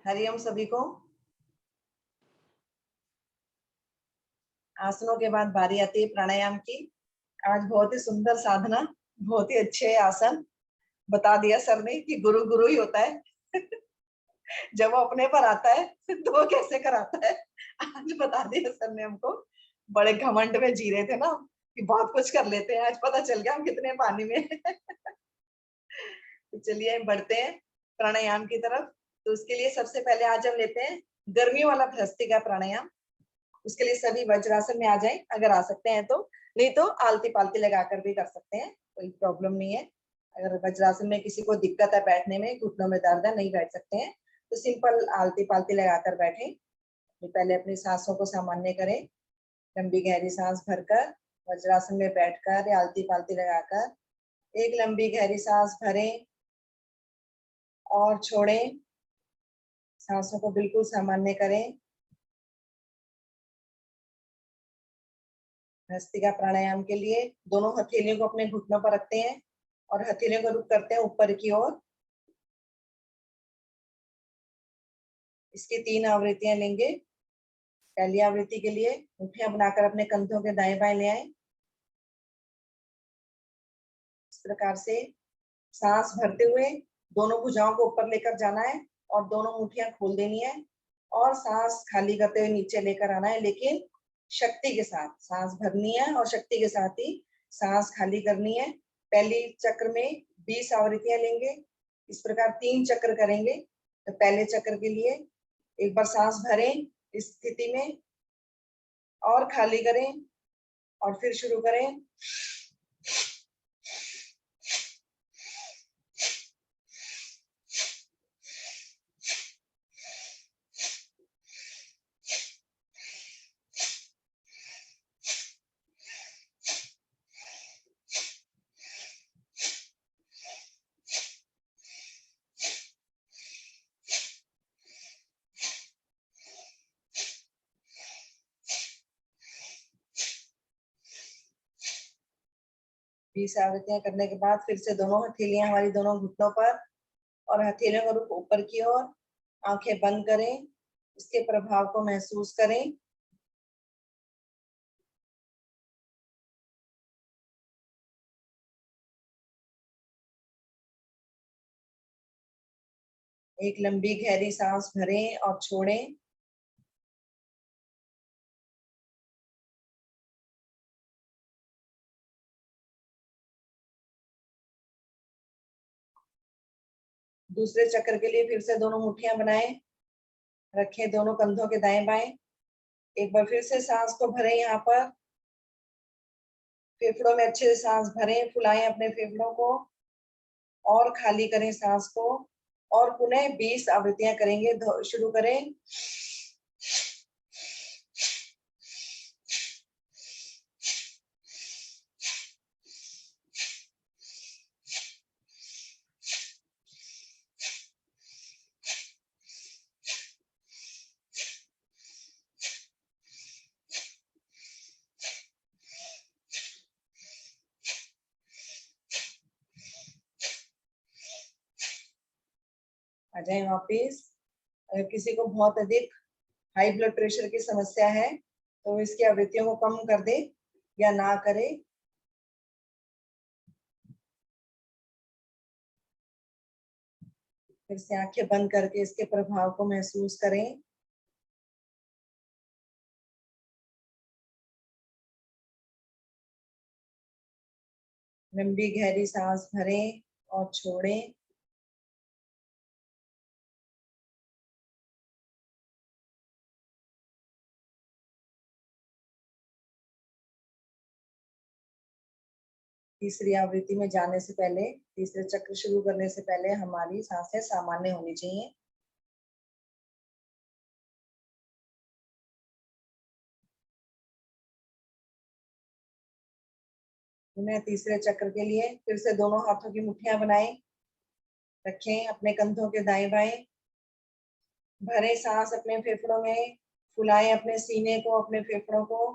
हरिओम सभी को। आसनों के बाद बारी आती है प्राणायाम की। आज बहुत ही सुंदर साधना, बहुत ही अच्छे आसन बता दिया सर ने कि गुरु गुरु ही होता है। जब वो अपने पर आता है तो वो कैसे कराता है, आज बता दिया सर ने हमको। बड़े घमंड में जी रहे थे ना कि बहुत कुछ कर लेते हैं, आज पता चल गया हम कितने पानी में हैं। तो चलिए बढ़ते हैं प्राणायाम की तरफ। तो उसके लिए सबसे पहले आज हम लेते हैं गर्मियों वाला भ्रस्त्रिका प्राणायाम। उसके लिए सभी वज्रासन में आ जाएं अगर आ सकते हैं तो, नहीं तो आलती पालती लगाकर भी कर सकते हैं, कोई प्रॉब्लम नहीं है। अगर वज्रासन में किसी को दिक्कत है बैठने में, घुटनों में दर्द है, नहीं बैठ सकते हैं, तो सिंपल आलती पालती लगाकर बैठे। पहले अपनी सांसों को सामान्य करें। लंबी गहरी सांस भरकर वज्रासन में बैठकर या आलती पालती लगाकर एक लंबी गहरी सांस भरें और छोड़ें। सांसों को बिल्कुल सामान्य करें। भस्त्रिका प्राणायाम के लिए दोनों हथेलियों को अपने घुटनों पर रखते हैं और हथेलियों को रुख करते हैं ऊपर की ओर। इसकी 3 आवृत्तियां लेंगे। पहली आवृत्ति के लिए मुट्ठियां बनाकर अपने कंधों के दाएं बाएं ले आए। इस प्रकार से सांस भरते हुए दोनों भुजाओं को ऊपर लेकर जाना है और दोनों मुट्ठियां खोल देनी है और सांस खाली करते हुए नीचे लेकर आना है, लेकिन शक्ति के साथ सांस भरनी है और शक्ति के साथ ही सांस खाली करनी है। पहली चक्र में 20 आवृत्तियां लेंगे। इस प्रकार 3 चक्र करेंगे। तो पहले चक्र के लिए एक बार सांस भरें इस स्थिति में और खाली करें और फिर शुरू करें। बीस आवृत्तियां करने के बाद फिर से दोनों हथेलियां हमारी दोनों घुटनों पर और हथेलियों का रुख ऊपर की ओर। आंखें बंद करें, इसके प्रभाव को महसूस करें। एक लंबी गहरी सांस भरें और छोड़ें। दूसरे चक्र के लिए फिर से दोनों मुट्ठियां बनाएं, रखें दोनों कंधों के दाएं बाएं। एक बार फिर से सांस को भरें यहाँ पर। फेफड़ों में अच्छे से सांस भरें, फुलाएं अपने फेफड़ों को और खाली करें सांस को। और पुनः 20 आवृत्तियां करेंगे। शुरू करें। आ जाए वापिस। अगर किसी को बहुत अधिक हाई ब्लड प्रेशर की समस्या है तो इसकी आवृत्तियों को कम कर दे या ना करे। फिर से आंखें बंद करके इसके प्रभाव को महसूस करें। लंबी गहरी सांस भरें और छोड़ें। तीसरी आवृत्ति में जाने से पहले, तीसरे चक्र शुरू करने से पहले हमारी सांसें सामान्य होनी चाहिए। पुनः तीसरे चक्र के लिए फिर से दोनों हाथों की मुट्ठियां बनाएं, रखें अपने कंधों के दाएं बाएं। भरें सांस अपने फेफड़ों में, फुलाएं अपने सीने को, अपने फेफड़ों को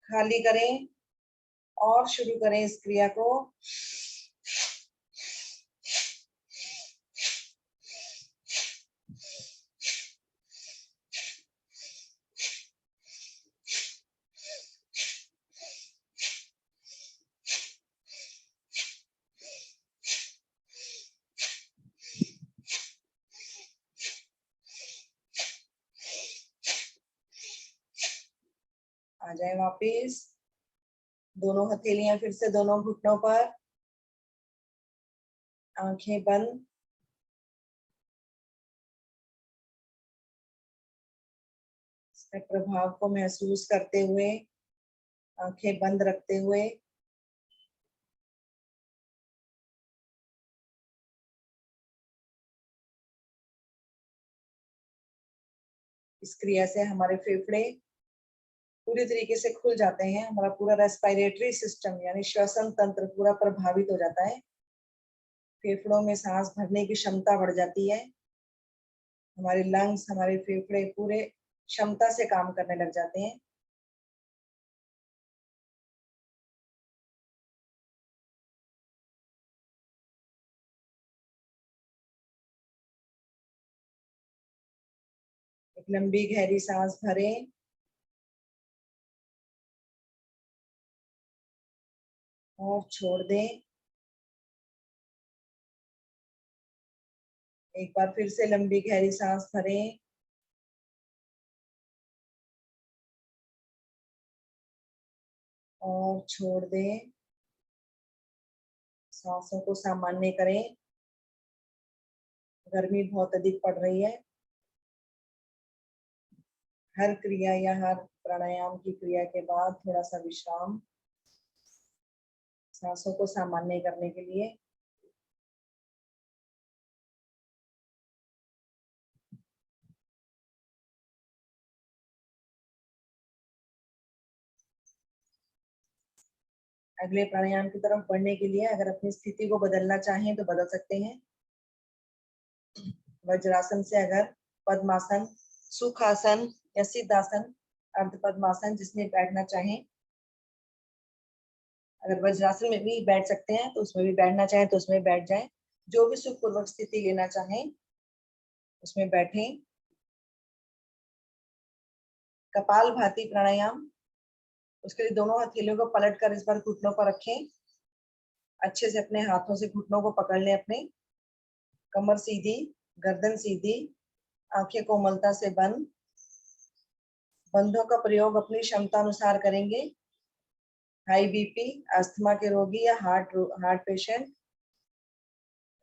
खाली करें और शुरू करें इस क्रिया को। आ जाए वापिस, दोनों हथेलियां फिर से दोनों घुटनों पर, आंखें बंद। इसके प्रभाव को महसूस करते हुए, आंखें बंद रखते हुए इस क्रिया से हमारे फेफड़े पूरी तरीके से खुल जाते हैं। हमारा पूरा रेस्पिरेटरी सिस्टम यानी श्वसन तंत्र पूरा प्रभावित हो जाता है। फेफड़ों में सांस भरने की क्षमता बढ़ जाती है। हमारे लंग्स, हमारे फेफड़े पूरे क्षमता से काम करने लग जाते हैं। एक लंबी गहरी सांस भरें और छोड़ दें। एक बार फिर से लंबी गहरी सांस भरें और छोड़ दें। सांसों को सामान्य करें। गर्मी बहुत अधिक पड़ रही है। हर क्रिया या हर प्राणायाम की क्रिया के बाद थोड़ा सा विश्राम, सांसों को सामान्य करने के लिए। अगले प्राणायाम की तरफ बढ़ने के लिए अगर अपनी स्थिति को बदलना चाहें तो बदल सकते हैं। वज्रासन से अगर पद्मासन, सुखासन या सिद्धासन, अर्ध पद्मासन जिसमें बैठना चाहें, अगर वज्रासन में भी बैठ सकते हैं तो उसमें भी बैठना चाहें तो उसमें बैठ जाएं। जो भी सुखपूर्वक स्थिति लेना चाहें उसमें बैठें। कपाल भाती प्राणायाम, उसके लिए दोनों हथेलियों को पलट कर इस बार घुटनों पर रखें। अच्छे से अपने हाथों से घुटनों को पकड़ लें। अपने कमर सीधी, गर्दन सीधी, आंखें कोमलता से बंद। बंधों का प्रयोग अपनी क्षमता अनुसार करेंगे। हाई बीपी, अस्थमा के रोगी या हार्ट पेशेंट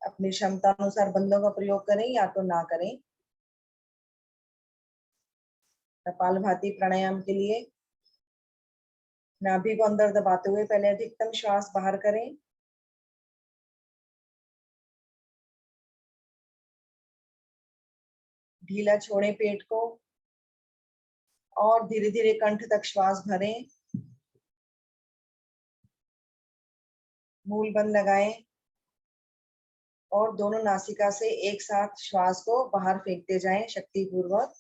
अपनी क्षमता अनुसार बंधों का प्रयोग करें या तो ना करें। कपालभाति प्राणायाम के लिए नाभि को अंदर दबाते हुए पहले अधिकतम श्वास बाहर करें। ढीला छोड़ें पेट को और धीरे धीरे कंठ तक श्वास भरें। मूल बंद लगाएं और दोनों नासिका से एक साथ श्वास को बाहर फेंकते जाएं शक्ति पूर्वक।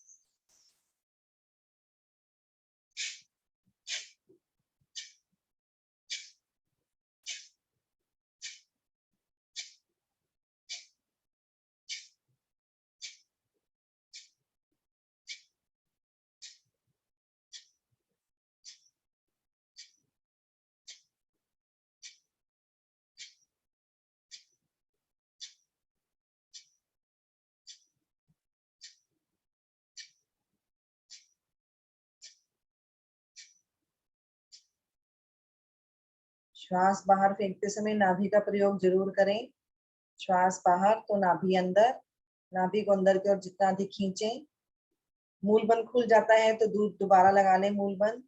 श्वास बाहर फेंकते समय नाभि का प्रयोग जरूर करें। श्वास बाहर तो नाभि अंदर, नाभि को अंदर की ओर जितना अधिक खींचें। मूल बंद खुल जाता है तो दोबारा लगा लें मूल बंद।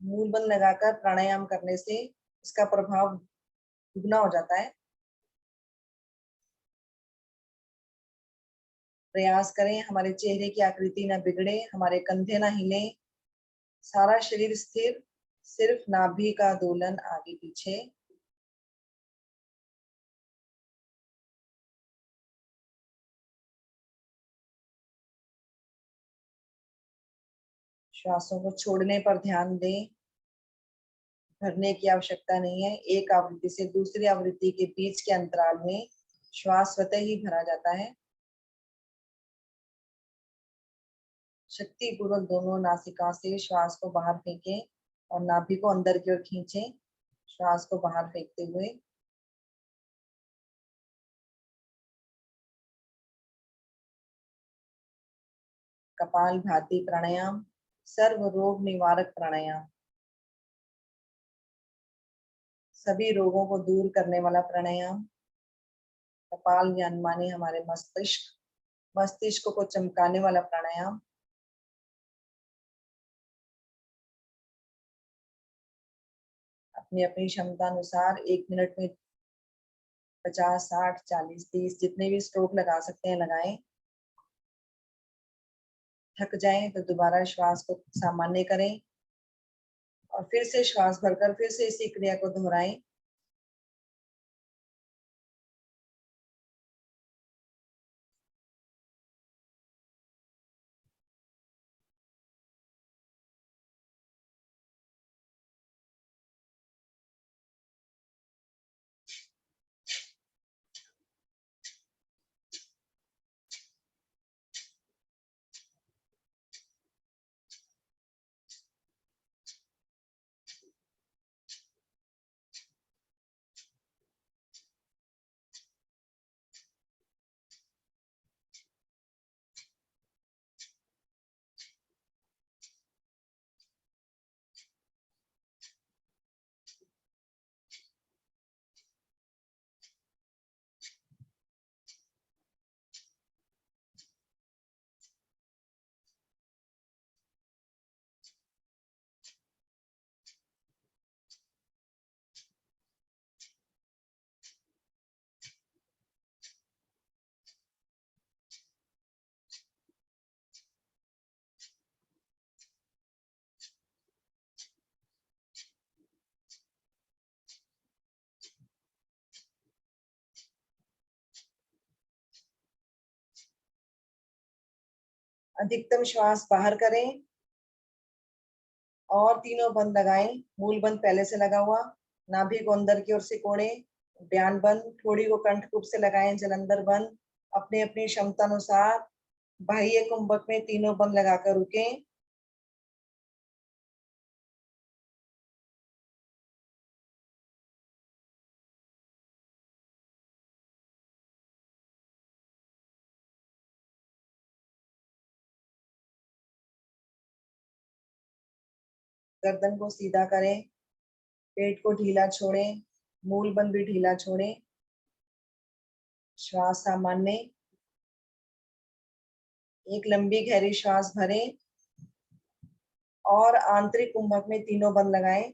मूल बंद लगाकर प्राणायाम करने से इसका प्रभाव दुगना हो जाता है। प्रयास करें हमारे चेहरे की आकृति न बिगड़े, हमारे कंधे ना हिले, सारा शरीर स्थिर, सिर्फ नाभि का दोलन आगे पीछे। श्वासों को छोड़ने पर ध्यान दें। भरने की आवश्यकता नहीं है। एक आवृत्ति से दूसरी आवृत्ति के बीच के अंतराल में श्वास स्वतः ही भरा जाता है। शक्ति पूर्वक दोनों नासिका से श्वास को बाहर फेंकें और नाभि को अंदर की ओर खींचें श्वास को बाहर फेंकते हुए। कपाल भाती प्राणायाम सर्व रोग निवारक प्राणायाम, सभी रोगों को दूर करने वाला प्राणायाम। कपाल ज्ञान माने हमारे मस्तिष्क, मस्तिष्क को चमकाने वाला प्राणायाम। अपनी अपनी क्षमता अनुसार 1 मिनट में 50, 60, 40, 30 जितने भी स्ट्रोक लगा सकते हैं लगाएं। थक जाएं तो दोबारा श्वास को सामान्य करें और फिर से श्वास भरकर फिर से इसी क्रिया को दोहराएं। अधिकतम श्वास बाहर करें और तीनों बंद लगाएं। मूल बंद पहले से लगा हुआ, नाभि को अंदर की ओर से कोड़े, ब्यान बंद, थोड़ी को कंठकूप से लगाएं, जलंधर बंद। अपनी अपनी क्षमता अनुसार बाह्य कुंभक में तीनों बंद लगाकर रुकें। गर्दन को सीधा करें, पेट को ढीला छोड़ें, मूल बंद भी ढीला छोड़ें। श्वास सामान्य, एक लंबी गहरी श्वास भरें और आंतरिक कुंभक में तीनों बंद लगाएं।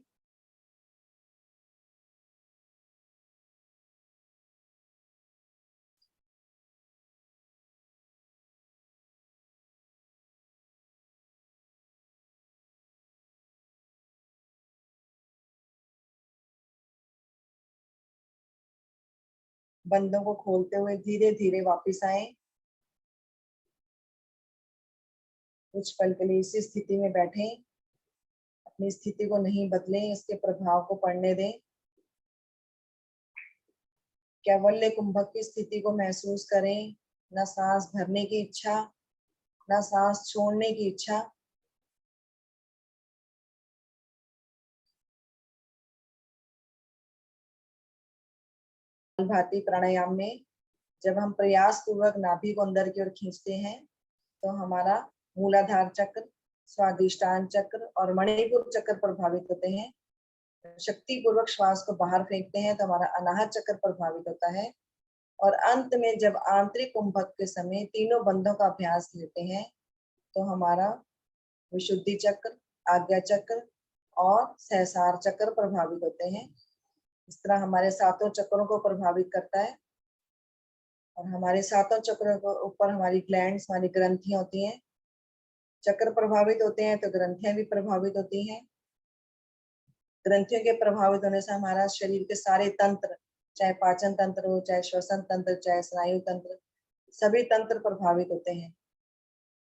बंदों को खोलते हुए धीरे धीरे वापस आए। कुछ पल के लिए इसी स्थिति में बैठें, अपनी स्थिति को नहीं बदलें, इसके प्रभाव को पड़ने दें। कैवल्य कुंभक की स्थिति को महसूस करें, न सांस भरने की इच्छा, न सांस छोड़ने की इच्छा। कपालभाति प्राणायाम में जब हम प्रयास पूर्वक नाभि को अंदर की ओर खींचते हैं तो हमारा मूलाधार चक्र, स्वादिष्टान चक्र और मणिपुर चक्र प्रभावित होते हैं। शक्ति पूर्वक श्वास को बाहर फेंकते हैं तो हमारा अनाहत चक्र प्रभावित होता है। और अंत में जब आंतरिक कुंभक के समय तीनों बंधों का अभ्यास लेते हैं तो हमारा विशुद्धि चक्र, आज्ञा चक्र और सहसार चक्र प्रभावित होते हैं। इस तरह हमारे सातों चक्रों को प्रभावित करता है। और हमारे सातों चक्रों के ऊपर हमारी ग्लैंड्स, हमारी ग्रंथियां होती हैं। चक्र प्रभावित होते हैं तो ग्रंथियां भी प्रभावित होती हैं। ग्रंथियों के प्रभावित होने से हमारा शरीर के सारे तंत्र, चाहे पाचन तंत्र हो, चाहे श्वसन तंत्र, चाहे स्नायु तंत्र, सभी तंत्र प्रभावित होते हैं।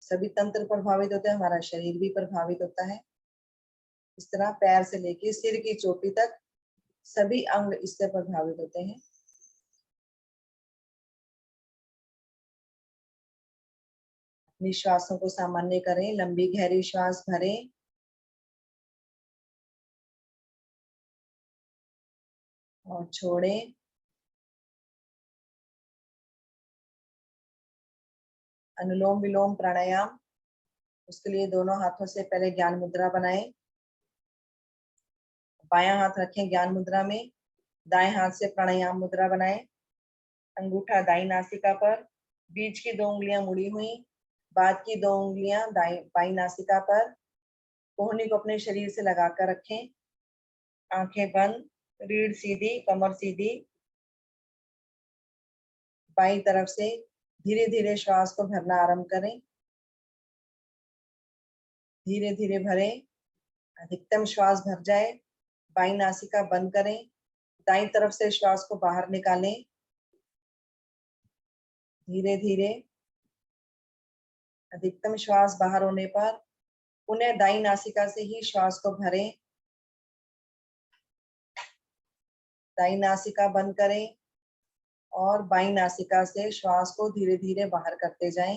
सभी तंत्र प्रभावित होते हैं, हमारा शरीर भी प्रभावित होता है। इस तरह पैर से लेके सिर की चोटी तक सभी अंग इससे प्रभावित होते हैं। अपनी श्वासों को सामान्य करें, लंबी गहरी श्वास भरें और छोड़ें। अनुलोम विलोम प्राणायाम उसके लिए दोनों हाथों से पहले ज्ञान मुद्रा बनाएं। बायां हाथ रखें ज्ञान मुद्रा में, दाएं हाथ से प्राणायाम मुद्रा बनाएं। अंगूठा दाई नासिका पर, बीच की 2 उंगलियां मुड़ी हुई, बाद की 2 उंगलियां बाई नासिका पर। कोहनी को अपने शरीर से लगाकर रखें, आंखें बंद, रीढ़ सीधी, कमर सीधी। बाई तरफ से धीरे धीरे श्वास को भरना आरंभ करें। धीरे धीरे भरें, अधिकतम श्वास भर जाए। बाई नासिका बंद करें, दाईं तरफ से श्वास को बाहर निकालें। धीरे धीरे अधिकतम श्वास बाहर होने पर पुनः दाईं नासिका से ही श्वास को भरें। दाईं नासिका बंद करें और बाईं नासिका से श्वास को धीरे धीरे बाहर करते जाएं।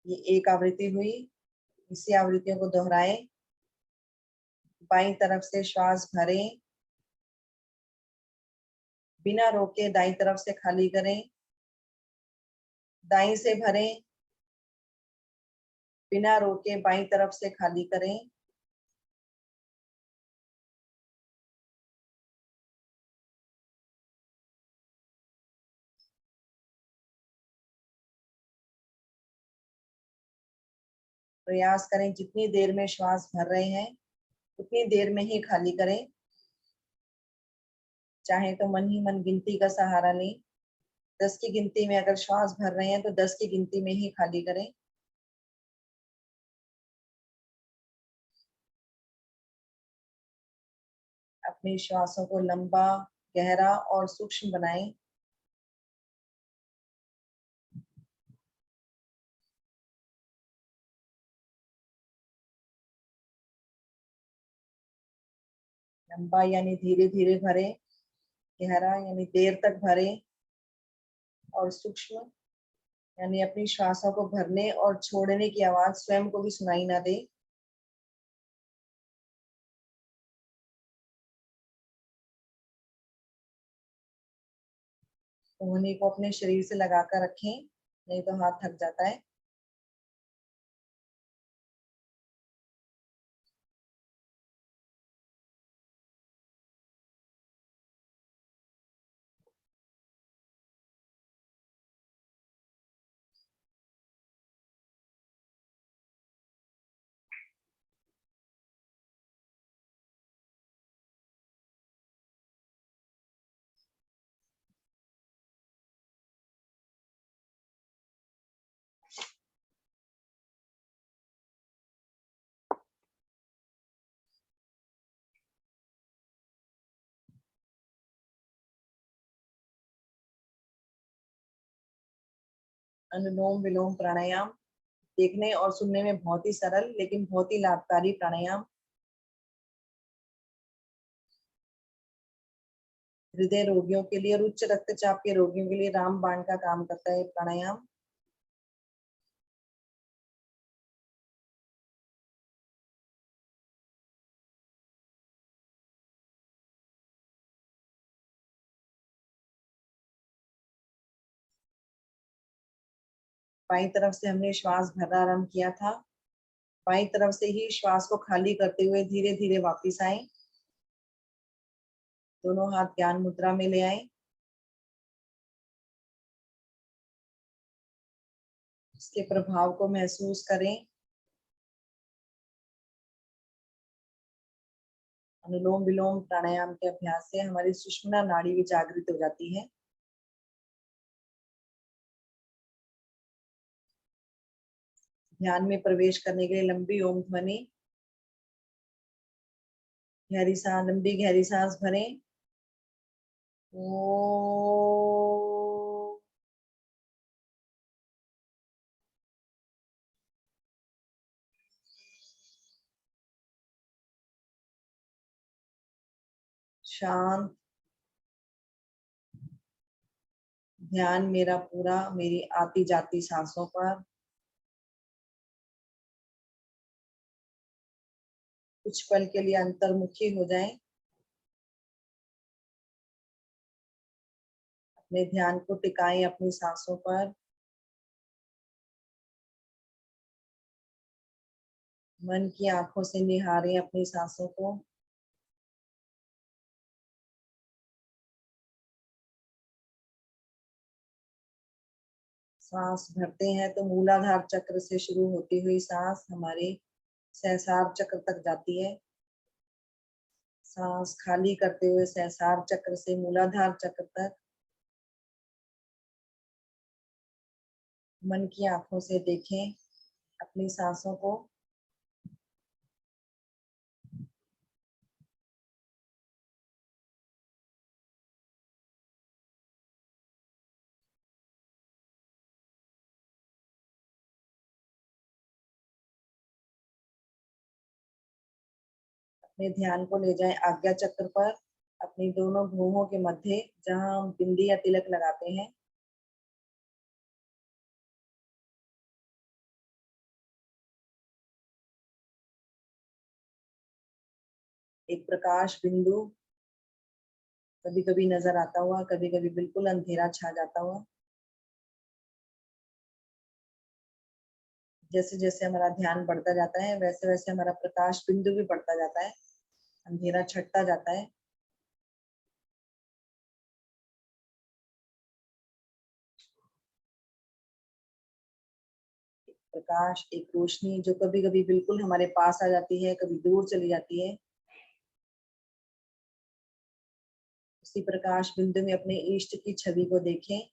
ये एक आवृत्ति हुई, इसी आवृत्तियों को दोहराएं। बाईं तरफ से श्वास भरें, बिना रोके दाईं तरफ से खाली करें। दाईं से भरें, बिना रोके बाईं तरफ से खाली करें। प्रयास करें जितनी देर में श्वास भर रहे हैं उतनी देर में ही खाली करें। चाहे तो मन ही मन गिनती का सहारा लें। 10 की गिनती में अगर श्वास भर रहे हैं तो 10 की गिनती में ही खाली करें। अपने श्वासों को लंबा, गहरा और सूक्ष्म बनाएं। लंबा यानी धीरे धीरे भरें, गहरा यानी देर तक भरें, और सूक्ष्म यानी अपनी श्वासों को भरने और छोड़ने की आवाज स्वयं को भी सुनाई ना दे। कोहनी को अपने शरीर से लगाकर रखें, नहीं तो हाथ थक जाता है। अनुलोम विलोम प्राणायाम देखने और सुनने में बहुत ही सरल लेकिन बहुत ही लाभकारी प्राणायाम। हृदय रोगियों के लिए और उच्च रक्तचाप के रोगियों के लिए रामबाण का काम करता है प्राणायाम। बाईं तरफ से हमने श्वास भरना आरंभ किया था। बाईं तरफ से ही श्वास को खाली करते हुए धीरे धीरे वापस आए। दोनों हाथ ज्ञान मुद्रा में ले आए। इसके प्रभाव को महसूस करें। अनुलोम विलोम प्राणायाम के अभ्यास से हमारी सुषुम्ना नाड़ी भी जागृत हो जाती है। ध्यान में प्रवेश करने के लिए लंबी ओम ध्वनि, गहरी सांस, लंबी गहरी सांस भरें। शांत ध्यान मेरा पूरा मेरी आती जाती सांसों पर। कुछ पल के लिए अंतर्मुखी हो जाएं। अपने ध्यान को टिकाएं अपनी सांसों पर। मन की आंखों से निहारें अपनी सांसों को। सांस भरते हैं तो मूलाधार चक्र से शुरू होती हुई सांस हमारे सहस्रार चक्र तक जाती है। सांस खाली करते हुए सहस्रार चक्र से मूलाधार चक्र तक मन की आंखों से देखें अपनी सांसों को। अपने ध्यान को ले जाएं आज्ञा चक्र पर, अपनी दोनों भ्रूणों के मध्य, जहां हम बिंदी या तिलक लगाते हैं। एक प्रकाश बिंदु कभी कभी नजर आता हुआ, कभी कभी बिल्कुल अंधेरा छा जाता हुआ। जैसे जैसे हमारा ध्यान बढ़ता जाता है वैसे वैसे हमारा प्रकाश बिंदु भी बढ़ता जाता है, अंधेरा छटता जाता है। प्रकाश एक रोशनी जो कभी कभी बिल्कुल हमारे पास आ जाती है, कभी दूर चली जाती है। उसी प्रकाश बिंदु में अपने इष्ट की छवि को देखें।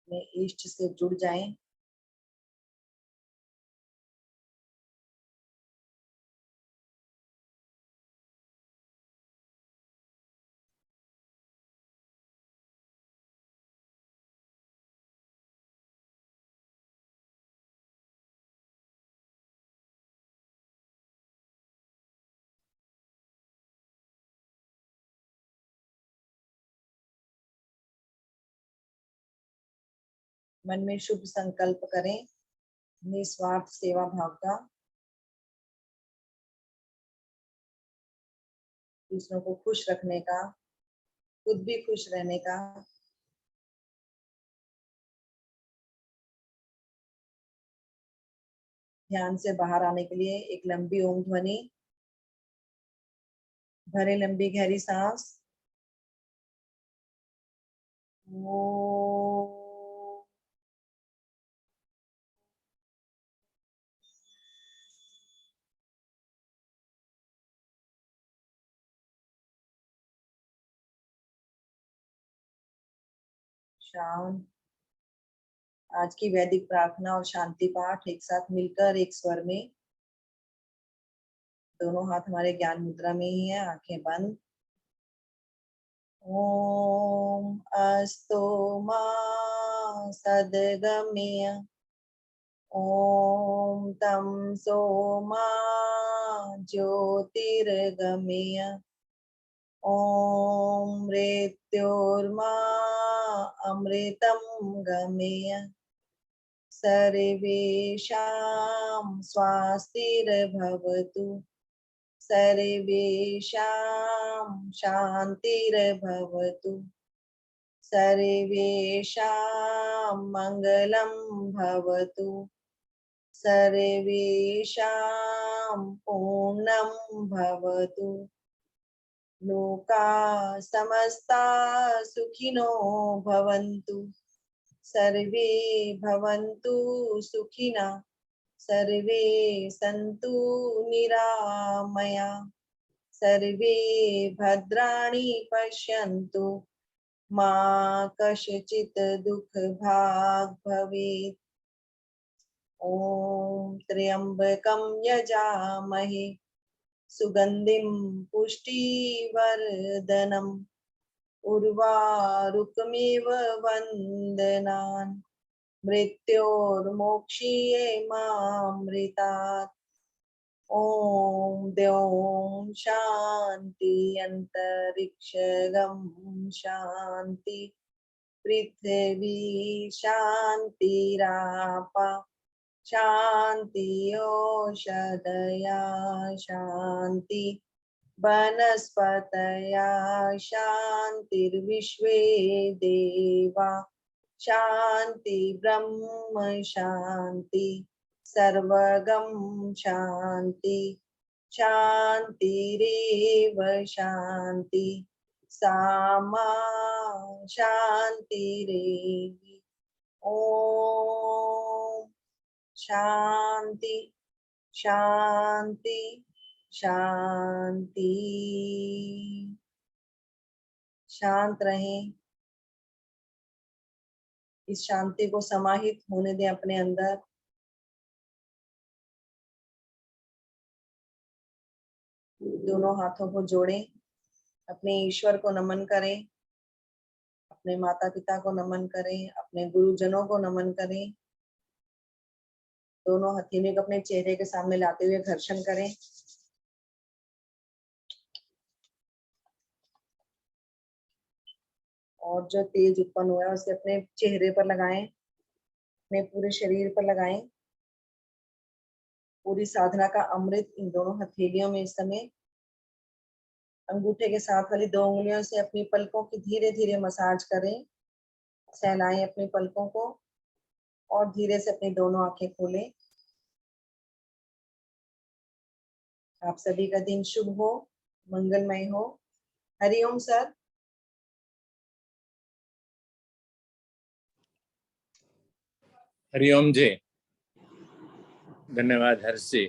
अपने इष्ट से जुड़ जाएं। मन में शुभ संकल्प करें, निस्वार्थ सेवा भाव का, दूसरों को खुश रखने का, खुद भी खुश रहने का। ध्यान से बाहर आने के लिए एक लंबी ओम ध्वनि भरे, लंबी गहरी सांस। ओ शांत। आज की वैदिक प्रार्थना और शांति पाठ एक साथ मिलकर एक स्वर में। दोनों हाथ हमारे ज्ञान मुद्रा में ही है, आंखें बंद। ओम अस्तु मा सद्गमय। ओम तम सोमा ज्योतिर्गमय। ओम मृत्योर्मा अमृतं गमय। सर्वेषां स्वास्तिर्भवतु। सर्वेषां शान्तिर्भवतु। सर्वेषां मङ्गलं भवतु। सर्वेषां पूर्णं भवतु। लोका समस्ता सुखिनो भवन्तु। सर्वे भवन्तु सुखिनः। सर्वे सन्तु निरामया। सर्वे भद्राणि पश्यन्तु मा कश्चित् दुःख भाग् भवेत्। ॐ त्र्यम्बकं यजामहे सुगन्धिं पुष्टिवर्धनम् उर्वारुकमिव वन्दनान् मृत्योर्मोक्षीये मामृतात्। ॐ द्यौं शान्ति अन्तरिक्षगं शान्ति पृथिवी शान्तिरापा शान्ति ओषधया शान्ति वनस्पतया शान्तिर्विश्वे देवा शान्ति ब्रह्म शान्ति सर्वगं शान्ति शान्तिरेव शान्ति सामा शान्तिरेव। ओम शांति शांति शांति। शांत रहें, इस शांति को समाहित होने दें अपने अंदर। दोनों हाथों को जोड़ें, अपने ईश्वर को नमन करें, अपने माता पिता को नमन करें, अपने गुरुजनों को नमन करें। दोनों हथेली को अपने चेहरे के सामने लाते हुए घर्षण करें। और जो तेज उत्पन्न हुआ है उसे अपने चेहरे पर लगाएं, अपने पूरे शरीर पर लगाएं। पूरी साधना का अमृत इन दोनों हथेलियों में इस समय। अंगूठे के साथ वाली 2 उंगलियों से अपनी पलकों की धीरे धीरे मसाज करें, सहलाएं अपनी पलकों को और धीरे से अपनी दोनों आंखें खोलें। आप सभी का दिन शुभ हो, मंगलमय हो। हरिओम सर। हरिओम जी, धन्यवाद हर्ष जी,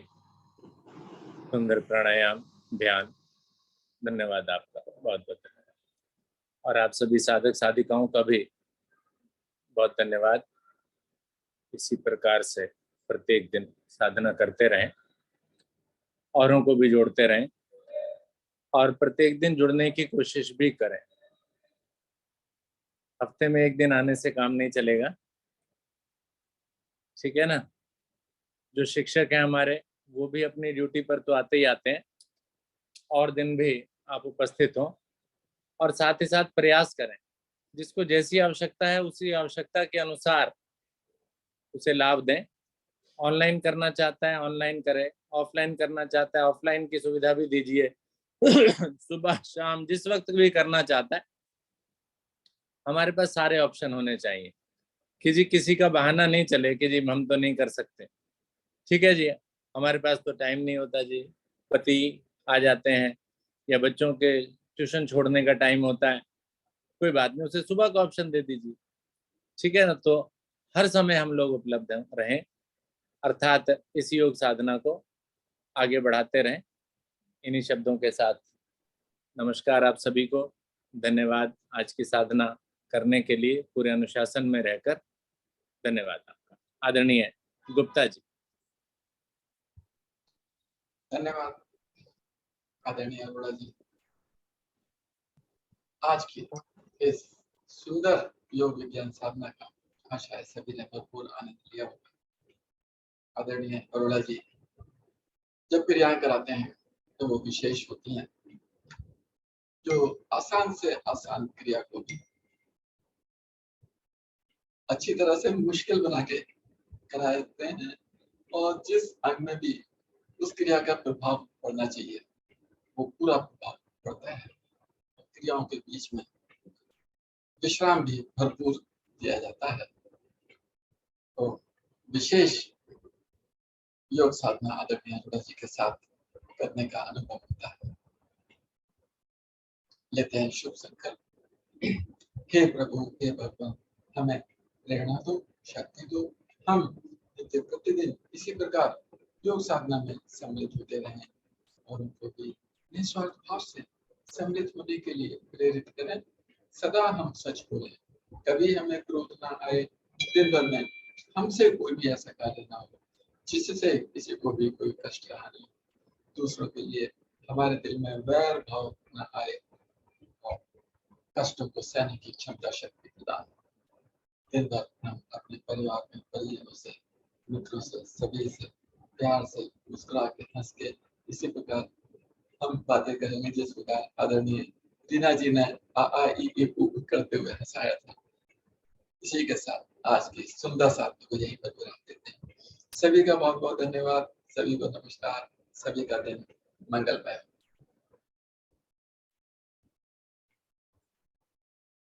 सुंदर प्राणायाम ध्यान, धन्यवाद आपका, बहुत बहुत धन्यवाद। और आप सभी साधक साधिकाओं का भी बहुत धन्यवाद। इसी प्रकार से प्रत्येक दिन साधना करते रहें, औरों को भी जोड़ते रहें और प्रत्येक दिन जुड़ने की कोशिश भी करें। हफ्ते में एक दिन आने से काम नहीं चलेगा, ठीक है ना। जो शिक्षक हैं हमारे वो भी अपनी ड्यूटी पर तो आते ही आते हैं, और दिन भी आप उपस्थित हों और साथ ही साथ प्रयास करें। जिसको जैसी आवश्यकता है उसी आवश्यकता के अनुसार उसे लाभ दें। ऑनलाइन करना चाहता है ऑनलाइन करे, ऑफलाइन करना चाहता है ऑफलाइन की सुविधा भी दीजिए। सुबह शाम जिस वक्त भी करना चाहता है, हमारे पास सारे ऑप्शन होने चाहिए कि जी किसी का बहाना नहीं चले कि जी हम तो नहीं कर सकते। ठीक है जी, हमारे पास तो टाइम नहीं होता जी, पति आ जाते हैं या बच्चों के ट्यूशन छोड़ने का टाइम होता है, कोई बात नहीं, उसे सुबह का ऑप्शन दे दीजिए, ठीक है ना। तो हर समय हम लोग उपलब्ध रहें, अर्थात इस योग साधना को आगे बढ़ाते रहें। इन्हीं शब्दों के साथ नमस्कार आप सभी को, धन्यवाद आज की साधना करने के लिए पूरे अनुशासन में रहकर। धन्यवाद आपका आदरणीय गुप्ता जी। धन्यवाद आदरणीय अरोड़ा जी। आज की इस सुंदर योग विज्ञान साधना का आशा है सभी ने भरपूर आनंद लिया होगा। आदरणीय अरोड़ा जी जब क्रियाएं कराते हैं तो वो विशेष होती हैं, जो आसान से आसान क्रिया को भी अच्छी तरह से मुश्किल बना के कराते हैं, और जिस अंग में भी उस क्रिया का प्रभाव पड़ना चाहिए वो पूरा प्रभाव पड़ता है। क्रियाओं के बीच में विश्राम भी भरपूर दिया जाता है। तो विशेष योग साधना आदरणीय अरोड़ा जी के साथ करने का अनुभव होता है। लेते हैं शुभ संकल्प। हे प्रभु, हे भगवान, हमें प्रेरणा दो, शक्ति दो, हम नित्य प्रतिदिन इसी प्रकार योग साधना में सम्मिलित होते रहें और उनको भी निस्वार्थ भाव से सम्मिलित होने के लिए प्रेरित करें। सदा हम सच बोले, कभी हमें क्रोध ना आए, दिन भर में हमसे कोई भी ऐसा कार्य ना हो जिससे किसी को भी कोई कष्ट हानि, दूसरों के लिए हमारे दिल में वैर भाव न आए और कष्टों को सहने की क्षमता शक्ति प्रदान। दिन भर हम अपने परिवार में परिजनों से, मित्रों से, सभी से प्यार से, मुस्कुरा के, हंस के इसी प्रकार हम बातें करेंगे जिस प्रकार आदरणीय रीना जी ने आ आ ई ई उ ऊ करते हुए हंसाया था। इसी के साथ आज की सुंदर साधना को यहीं पर विराम देते हैं। सभी का बहुत बहुत धन्यवाद, सभी को नमस्कार, सभी का दिन मंगलमय हो।